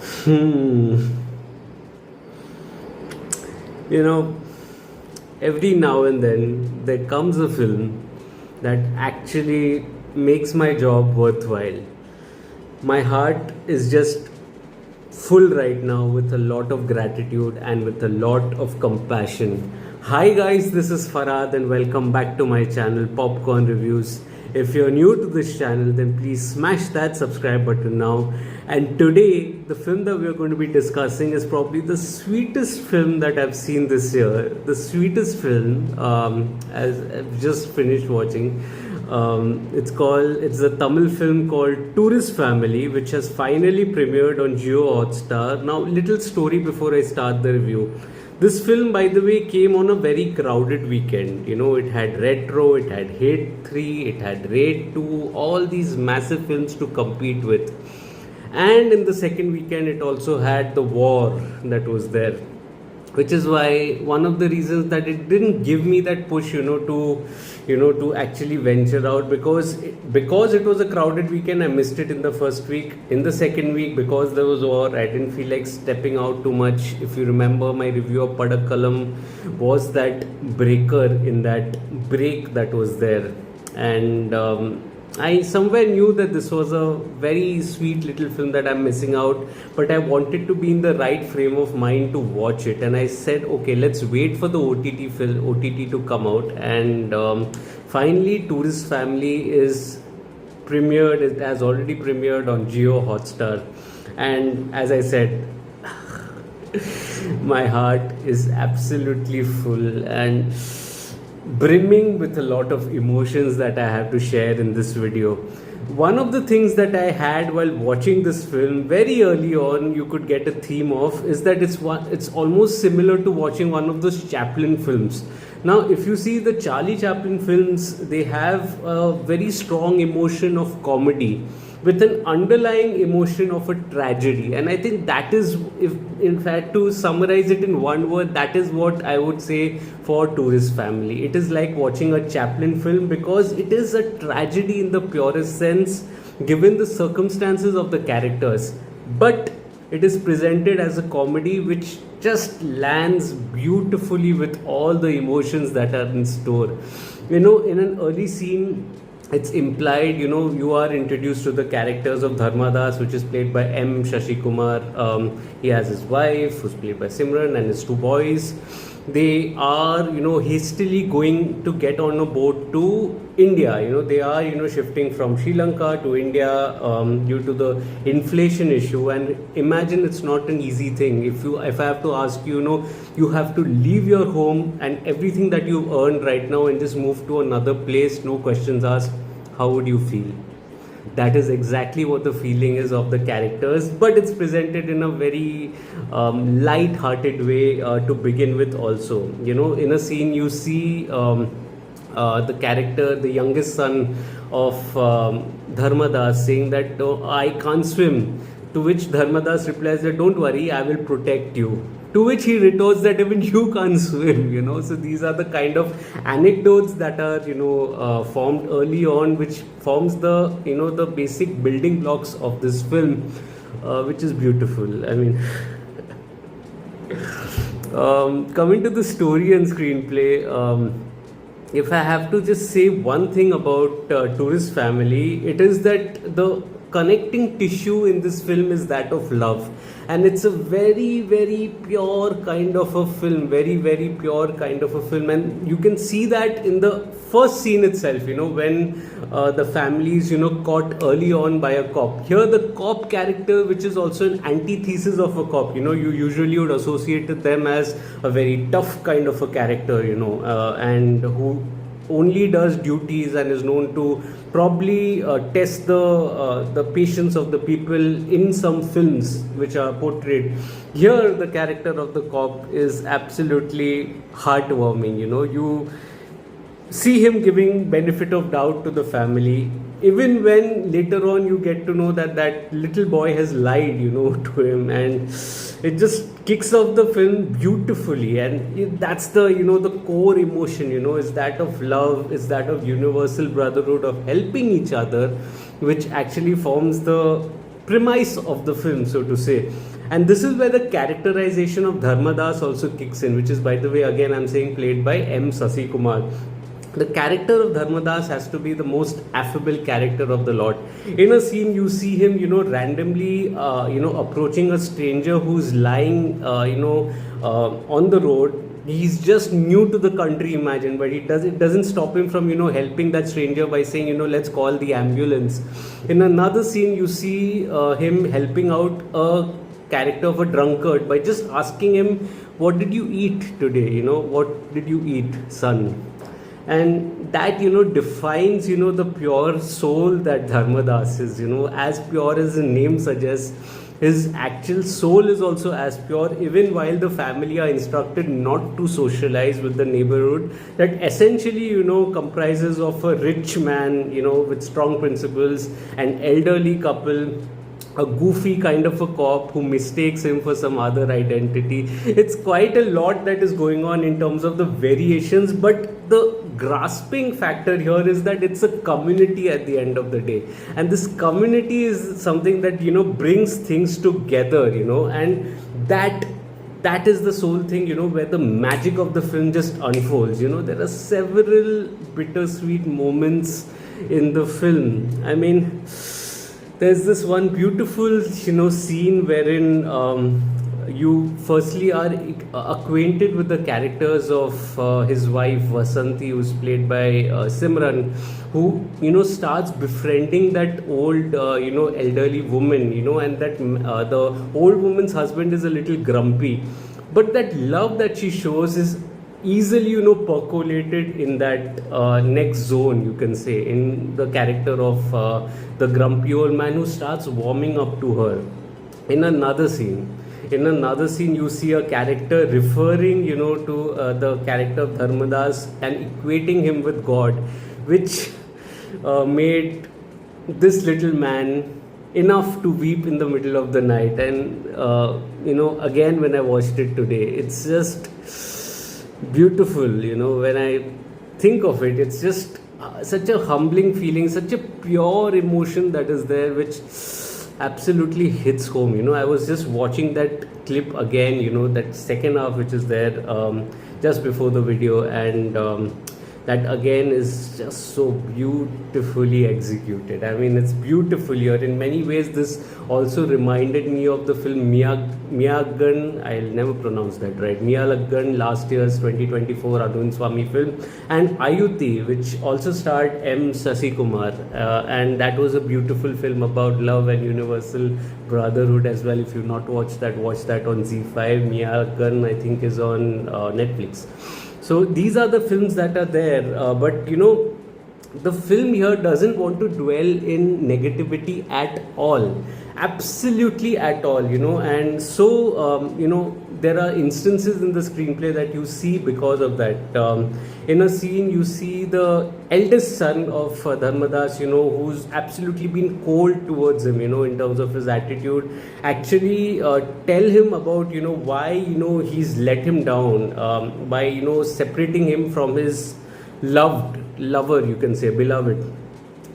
Hmm. You know, every now and then there comes a film that actually makes my job worthwhile. My heart is just full right now with a lot of gratitude and with a lot of compassion. Hi guys, this is Farhad and welcome back to my channel Popcorn Reviews. If you're new to this channel, then please smash that subscribe button now. And today, the film that we're going to be discussing is probably the sweetest film that I've seen this year. The sweetest film, as I've just finished watching. It's a Tamil film called Tourist Family, which has finally premiered on Jio Hotstar. Now, little story before I start the review. This film, by the way, came on a very crowded weekend. You know, it had Retro, it had Hate 3, it had Raid 2, all these massive films to compete with. And in the second weekend, it also had The War that was there, which is why one of the reasons that it didn't give me that push, to actually venture out, because it was a crowded weekend. I missed it in the first week. In the second week, because there was war, I didn't feel like stepping out too much. If you remember, my review of Padakkalam was that breaker in that break that was there. And I somewhere knew that this was a very sweet little film that I'm missing out, but I wanted to be in the right frame of mind to watch it. And I said, okay, let's wait for the OTT to come out. And finally, Tourist Family is premiered. It has already premiered on Jio Hotstar. And as I said, my heart is absolutely full and brimming with a lot of emotions that I have to share in this video. One of the things that I had while watching this film very early on, you could get a theme of, is that it's almost similar to watching one of those Chaplin films. Now, if you see the Charlie Chaplin films, they have a very strong emotion of comedy with an underlying emotion of a tragedy. And I think that is, if in fact to summarize it in one word, that is what I would say for Tourist Family. It is like watching a Chaplin film because it is a tragedy in the purest sense, given the circumstances of the characters, but it is presented as a comedy which just lands beautifully with all the emotions that are in store. In an early scene, it's implied, you are introduced to the characters of Dharmadas, which is played by M. Sasikumar. He has his wife, who's played by Simran, and his two boys. They are, hastily going to get on a boat to India. They are, shifting from Sri Lanka to India due to the inflation issue. And imagine, it's not an easy thing. If I have to ask you, you have to leave your home and everything that you've earned right now and just move to another place, no questions asked. How would you feel? That is exactly what the feeling is of the characters, but it's presented in a very light-hearted way to begin with. Also, in a scene you see the character, the youngest son of Dharmadas, saying that, "Oh, I can't swim," to which Dharmadas replies that, "Don't worry, I will protect you." To which he retorts that even you can't swim. So these are the kind of anecdotes that are, formed early on, which forms the basic building blocks of this film, which is beautiful. I mean, coming to the story and screenplay, if I have to just say one thing about Tourist Family, it is that the connecting tissue in this film is that of love, and it's a very, very pure kind of a film, very, very pure kind of a film. And you can see that in the first scene itself, when the family is caught early on by a cop. Here the cop character, which is also an antithesis of a cop, you usually would associate them as a very tough kind of a character, and who only does duties and is known to probably test the patience of the people in some films which are portrayed. Here the character of the cop is absolutely heartwarming. You see him giving benefit of doubt to the family, even when later on you get to know that that little boy has lied to him, and it just kicks off the film beautifully. And that's the the core emotion, is that of love, is that of universal brotherhood, of helping each other, which actually forms the premise of the film, so to say. And this is where the characterization of Dharmadas also kicks in, which is, by the way, again I'm saying, played by M. Sasikumar. The character of Dharmadas has to be the most affable character of the lot. In a scene, you see him, randomly, approaching a stranger who's lying, on the road. He's just new to the country, imagine, but it doesn't stop him from, helping that stranger by saying, let's call the ambulance. In another scene, you see him helping out a character of a drunkard by just asking him, what did you eat today? What did you eat, son? And that defines the pure soul that Dharmadas is. As pure as the name suggests, his actual soul is also as pure, even while the family are instructed not to socialize with the neighborhood that essentially comprises of a rich man with strong principles, an elderly couple, a goofy kind of a cop who mistakes him for some other identity. It's quite a lot that is going on in terms of the variations, but the grasping factor here is that it's a community at the end of the day, and this community is something that brings things together, and that is the sole thing, where the magic of the film just unfolds. There are several bittersweet moments in the film. I mean, there's this one beautiful scene wherein you firstly are acquainted with the characters of his wife Vasanti, who's played by Simran, who starts befriending that old elderly woman, and that the old woman's husband is a little grumpy, but that love that she shows is easily percolated in that next zone, you can say, in the character of the grumpy old man who starts warming up to her. In another scene, you see a character referring to the character of Dharmadas and equating him with God, which made this little man enough to weep in the middle of the night. And again, when I watched it today, it's just beautiful. When I think of it, it's just such a humbling feeling, such a pure emotion that is there, which absolutely hits home. I was just watching that clip again, that second half which is there just before the video, and that again is just so beautifully executed. I mean, it's beautiful here. In many ways, this also reminded me of the film Miyagan, I'll never pronounce that right, Miyagan, last year's 2024 Arun Swamy film, and Ayuthi, which also starred M. Sasikumar, and that was a beautiful film about love and universal brotherhood as well. If you've not watched that, watch that on Z5. Miyagan, I think, is on Netflix. So these are the films that are there, but the film here doesn't want to dwell in negativity at all, absolutely at all, and so there are instances in the screenplay that you see because of that. In a scene, you see the eldest son of Dharmadas, who's absolutely been cold towards him, in terms of his attitude, actually tell him about, why, he's let him down by, separating him from his lover, you can say, beloved.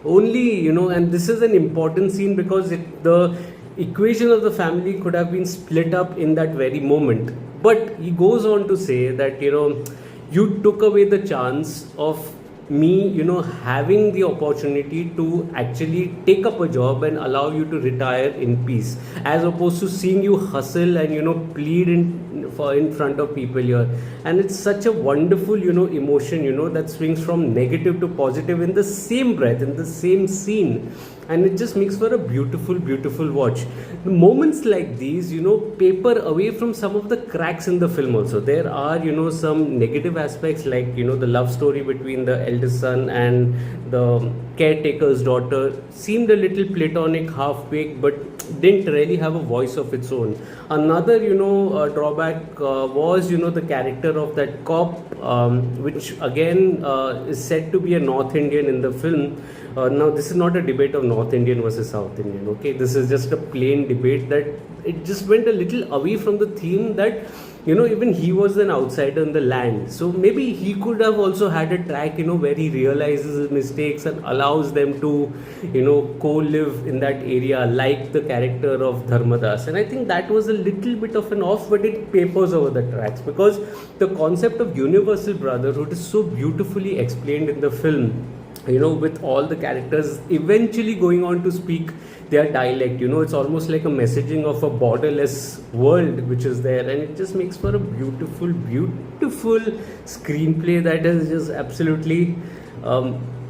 Only, and this is an important scene because the equation of the family could have been split up in that very moment. But he goes on to say that, you took away the chance of me, having the opportunity to actually take up a job and allow you to retire in peace, as opposed to seeing you hustle and, plead in front of people here. And it's such a wonderful, emotion, that swings from negative to positive in the same breath, in the same scene. And it just makes for a beautiful, beautiful watch. The moments like these, paper away from some of the cracks in the film also. There are, some negative aspects like, the love story between the eldest son and the caretaker's daughter seemed a little platonic, half-baked, but didn't really have a voice of its own. Another, drawback was, the character of that cop, which again is said to be a North Indian in the film. Now, this is not a debate of North Indian versus South Indian, okay? This is just a plain debate that it just went a little away from the theme that, even he was an outsider in the land. So maybe he could have also had a track, where he realizes his mistakes and allows them to, co-live in that area, like the character of Dharmadas. And I think that was a little bit of an off, but it papers over the tracks, because the concept of universal brotherhood is so beautifully explained in the film, with all the characters eventually going on to speak their dialect. It's almost like a messaging of a borderless world which is there, and it just makes for a beautiful screenplay that is just absolutely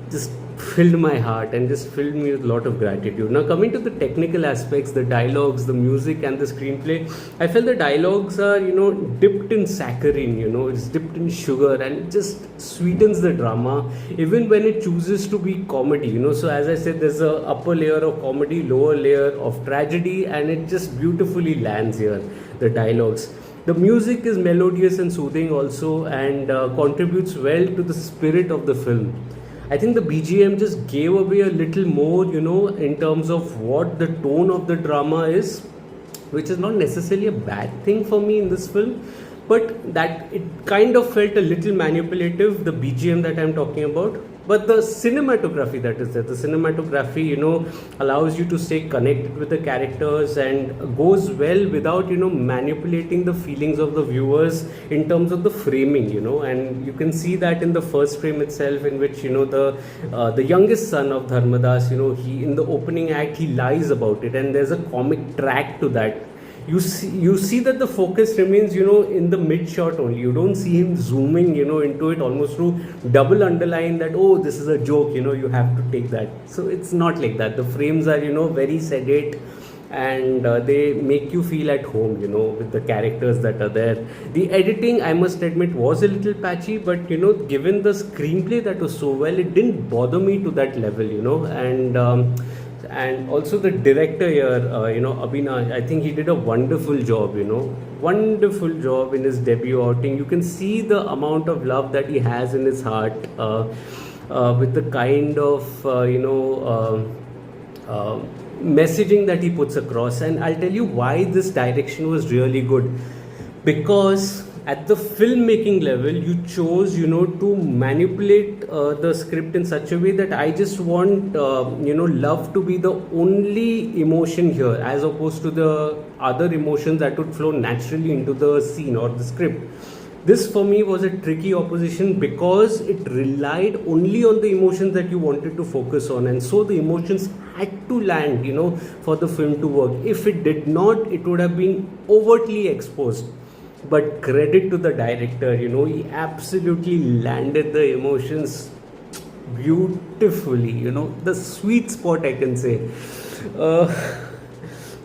just filled my heart and just filled me with a lot of gratitude. Now, coming to the technical aspects, the dialogues, the music, and the screenplay, I felt the dialogues are, dipped in saccharine, it's dipped in sugar, and it just sweetens the drama, even when it chooses to be comedy, So, as I said, there's a upper layer of comedy, lower layer of tragedy, and it just beautifully lands here, the dialogues. The music is melodious and soothing also, and contributes well to the spirit of the film. I think the BGM just gave away a little more, in terms of what the tone of the drama is, which is not necessarily a bad thing for me in this film, but that it kind of felt a little manipulative, the BGM that I'm talking about. But the cinematography that is there, the cinematography, allows you to stay connected with the characters and goes well without, manipulating the feelings of the viewers in terms of the framing, and you can see that in the first frame itself, in which, the youngest son of Dharmadas, he, in the opening act, he lies about it, and there's a comic track to that. You see that the focus remains, in the mid shot only. You don't see him zooming, into it almost to double underline that, oh, this is a joke, you have to take that. So it's not like that. The frames are, very sedate, and they make you feel at home, with the characters that are there. The editing, I must admit, was a little patchy, but, given the screenplay that was so well, it didn't bother me to that level, and also the director here, Abhinaj, I think he did a wonderful job, wonderful job in his debut outing. You can see the amount of love that he has in his heart, with the kind of, messaging that he puts across. And I'll tell you why this direction was really good, because at the filmmaking level, you chose, to manipulate the script in such a way that I just want, love to be the only emotion here, as opposed to the other emotions that would flow naturally into the scene or the script. This for me was a tricky opposition, because it relied only on the emotions that you wanted to focus on, and so the emotions had to land, for the film to work. If it did not, it would have been overtly exposed. But credit to the director, he absolutely landed the emotions beautifully, the sweet spot, I can say.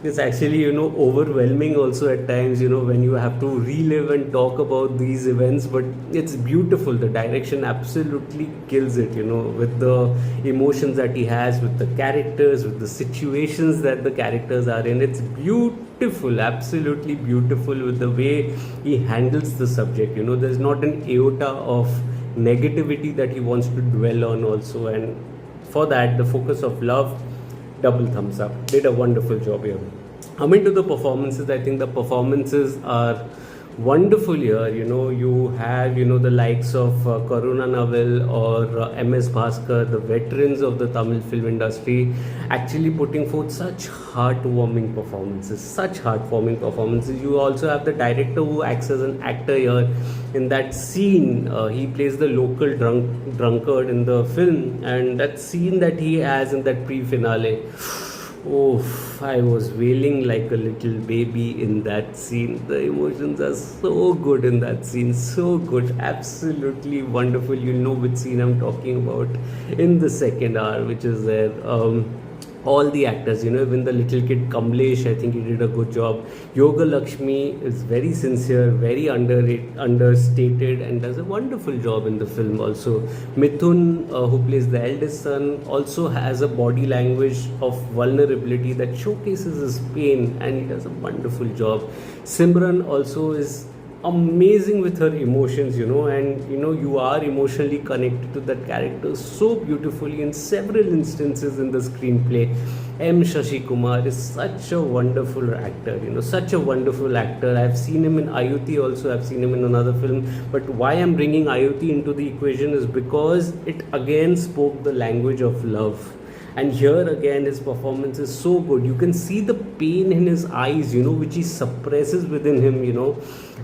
It's actually, overwhelming also at times, when you have to relive and talk about these events, but it's beautiful. The direction absolutely kills it, with the emotions that he has, with the characters, with the situations that the characters are in. It's beautiful, absolutely beautiful, with the way he handles the subject. There's not an iota of negativity that he wants to dwell on also, and for that, the focus of love, double thumbs up. Did a wonderful job here. Coming to the performances, I think the performances are wonderful here. You have, the likes of Karuna Naval or MS Bhaskar, the veterans of the Tamil film industry, actually putting forth such heartwarming performances. You also have the director who acts as an actor here. In that scene, he plays the local drunkard in the film, and that scene that he has in that pre-finale, oh, I was wailing like a little baby in that scene. The emotions are so good in that scene, so good, absolutely wonderful. You know which scene I'm talking about in the second hour, which is there. All the actors, even the little kid Kamlesh, I think he did a good job. Yoga Lakshmi is very sincere, very understated, and does a wonderful job in the film also. Mithun, who plays the eldest son, also has a body language of vulnerability that showcases his pain, and he does a wonderful job. Simran also is amazing with her emotions, and you are emotionally connected to that character so beautifully in several instances in the screenplay. Sasikumar is such a wonderful actor, such a wonderful actor. I've seen him in Ayuthi also, I've seen him in another film. But why I'm bringing Ayuthi into the equation is because it again spoke the language of love. And here again, his performance is so good. You can see the pain in his eyes, which he suppresses within him,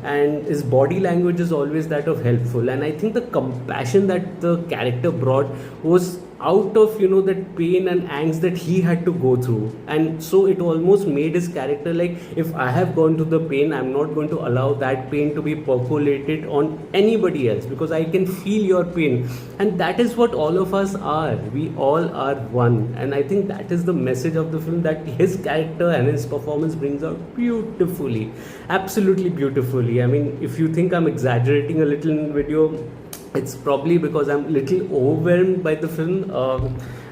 and his body language is always that of helpful. And I think the compassion that the character brought was out of that pain and angst that he had to go through. And so it almost made his character like, if I have gone to the pain, I'm not going to allow that pain to be percolated on anybody else, because I can feel your pain. And that is what all of us are. We all are one. And I think that is the message of the film, that his character and his performance brings out beautifully, absolutely beautifully. I mean, if you think I'm exaggerating a little in video, it's probably because I'm a little overwhelmed by the film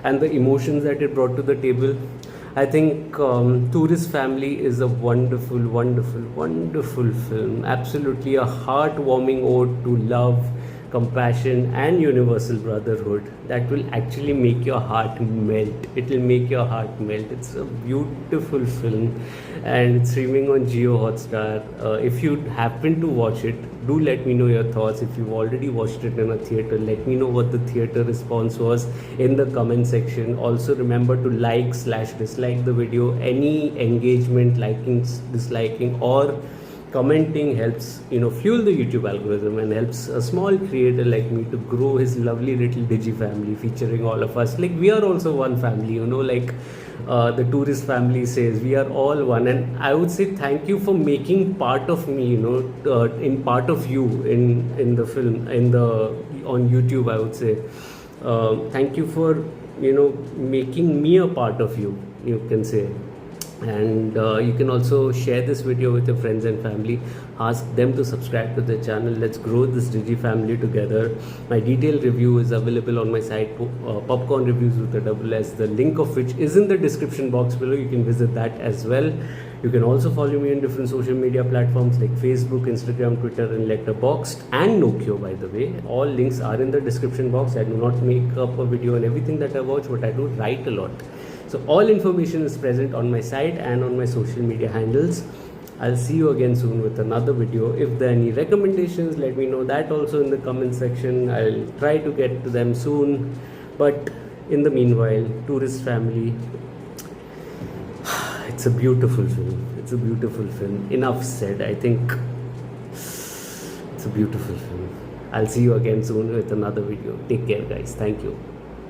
and the emotions that it brought to the table. I think Tourist Family is a wonderful, wonderful, wonderful film. Absolutely a heartwarming ode to love, compassion, and universal brotherhood that will actually make your heart melt. It will make your heart melt. It's a beautiful film, and it's streaming on Jio Hotstar. If you happen to watch it, do let me know your thoughts. If you've already watched it in a theater, let me know what the theater response was in the comment section. Also remember to like/dislike the video. Any engagement, liking, disliking, or commenting helps fuel the YouTube algorithm and helps a small creator like me to grow his lovely little digi family featuring all of us. Like, we are also one family, like the Tourist Family says, we are all one. And I would say thank you for making part of me, in part of you in the film, on YouTube. I would say thank you for making me a part of you, you can say. And you can also share this video with your friends and family. Ask them to subscribe to the channel. Let's grow this Digi family together. My detailed review is available on my site, Popcorn Reviews with a double S, the link of which is in the description box below. You can visit that as well. You can also follow me on different social media platforms like Facebook, Instagram, Twitter, and Letterboxd, and Nokio, by the way. All links are in the description box. I do not make up a video on everything that I watch, but I do write a lot. So all information is present on my site and on my social media handles. I'll see you again soon with another video. If there are any recommendations, let me know that also in the comment section. I'll try to get to them soon. But in the meanwhile, Tourist Family, it's a beautiful film. It's a beautiful film. Enough said. I think it's a beautiful film. I'll see you again soon with another video. Take care, guys. Thank you.